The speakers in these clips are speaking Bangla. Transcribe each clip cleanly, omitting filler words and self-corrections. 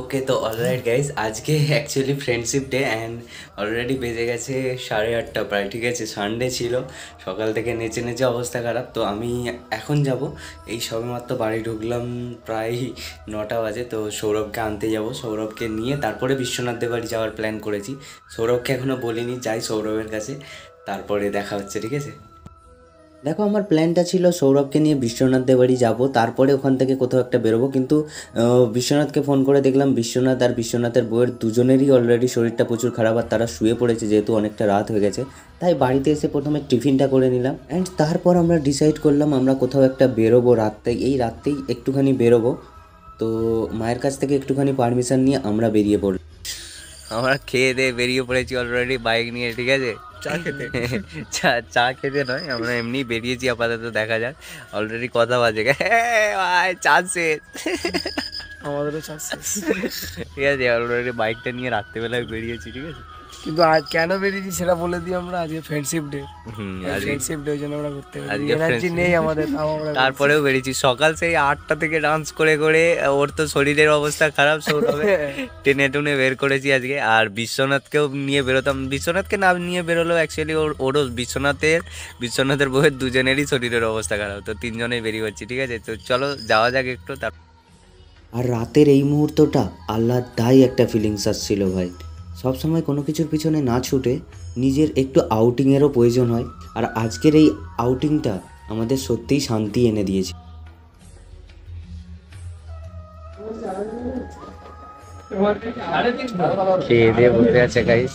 ওকে, তো অলরাইট গাইজ, আজকে actually friendship day and already বেজে গেছে 8:30 প্রায়। ঠিক আছে, সানডে ছিল, সকাল থেকে নেচে নেচে অবস্থা খারাপ। তো আমি এখন যাব, এই সবেমাত্র বাড়ি ঢুকলাম, প্রায় 9টা বাজে। তো সৌরভকে আনতে যাব, সৌরভকে নিয়ে তারপরে বিশ্বনাথদের বাড়ি যাওয়ার প্ল্যান করেছি। সৌরভকে এখনও বলিনি, যাই সৌরভের কাছে, তারপরে দেখা হচ্ছে। ঠিক আছে, দেখো আমার প্ল্যানটা ছিল সৌরভকে নিয়ে বিশ্বনাথদের বাড়ি যাব, তারপরে ওখান থেকে কোথাও একটা বেরোবো। কিন্তু বিশ্বনাথকে ফোন করে দেখলাম বিশ্বনাথ আর বিশ্বনাথের বউয়ের দুজনেরই অলরেডি শরীরটা প্রচুর খারাপ, আর তারা শুয়ে পড়েছে যেহেতু অনেকটা রাত হয়ে গেছে। তাই বাড়িতে এসে প্রথমে টিফিনটা করে নিলাম, অ্যান্ড তারপর আমরা ডিসাইড করলাম আমরা কোথাও একটা বেরোবো রাতটাই, এই রাতটাই একটুখানি বেরোবো। তো মায়ের কাছ থেকে একটুখানি পারমিশন নিয়ে আমরা বেরিয়ে পড়লাম। আমরা খেয়ে দিয়ে বেরিয়ে পড়েছি অলরেডি বাইক নিয়ে। ঠিক আছে, চা খেতে চা খেতে নয়, আমরা এমনি বেরিয়েছি আপাতত, দেখা যাক। অলরেডি কথা বাজে ভাই, চা শেষ, আমাদেরও চাষ শেষ। ঠিক আছে, অলরেডি বাইকটা নিয়ে রাত্রেবেলায় বেরিয়েছি। ঠিক আছে, কিন্তু আজ কেন বেরিয়েছি সেটা বলে দিই, আমরা আজকে ফ্রেন্ডশিপ ডে। আজকে ফ্রেন্ডশিপ ডে জন্য আমরা ঘুরতে বেরিয়েছি, আজকে এনার্জি friendship- নেই আমাদের, তাও আমরা তারপরেও বেরিয়েছি সকাল সেই 8টা থেকে ডান্স করে করে। ওর তো শরীরের অবস্থা খারাপ, সৌরভে টেনে টুনে বের করেছি আজকে। আর বিশ্বনাথকেও নিয়ে বেরোতাম, বিশ্বনাথকে না নিয়ে বেরোলেও অ্যাকচুয়ালি ওরও বিশ্বনাথের বউয়ের দুজনেরই শরীরের অবস্থা খারাপ, তো তিনজনেই বেরিয়ে পড়ছি। ঠিক আছে, তো চলো যাওয়া যাক একটু। আর রাতের এই মুহূর্তটা আল্লাহদাই একটা ফিলিংস আসছিল ভাই। সব সময় কোনো কিছুর পিছনে না ছুটে নিজের একটু আউটিংয়েরও প্রয়োজন হয়, আর আজকের এই আউটিংটা আমাদের সত্যিই শান্তি এনে দিয়েছে। খেয়ে দিয়ে বসে আছে গাইস,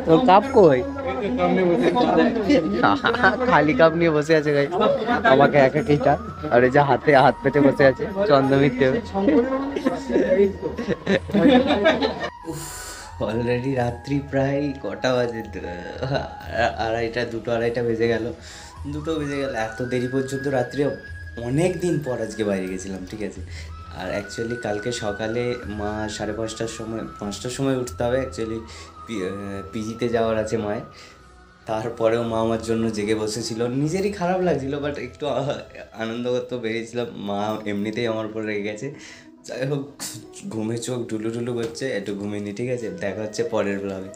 তোর কাপ কই? খালি কাপ নিয়ে বসে আছে গাইস, আমাকে এক একটা। আর এই যে হাত পেতে বসে আছে চন্দ্রমিত্র। অলরেডি রাত্রি প্রায় কটা বাজে, দুটো আড়াইটা বেজে গেল। এত দেরি পর্যন্ত রাত্রে, অনেক দিন পর আজকে বাইরে গেছিলাম। ঠিক আছে, আর অ্যাকচুয়ালি কালকে সকালে মা 5:30টার সময় উঠতে হবে, অ্যাকচুয়ালি পিজিতে যাওয়ার আছে মায়ের। তারপরেও মা আমার জন্য জেগে বসেছিল, নিজেরই খারাপ লাগছিল, বাট একটু আনন্দ করতে বেরিয়েছিলাম। মা এমনিতেই আমার উপর রেগে গেছে। যাই হোক, ঘুমে চোখ ঢুলু ঢুলু করছে, একটু ঘুমিয়ে নি। ঠিক আছে, দেখা হচ্ছে পরের ব্লগে।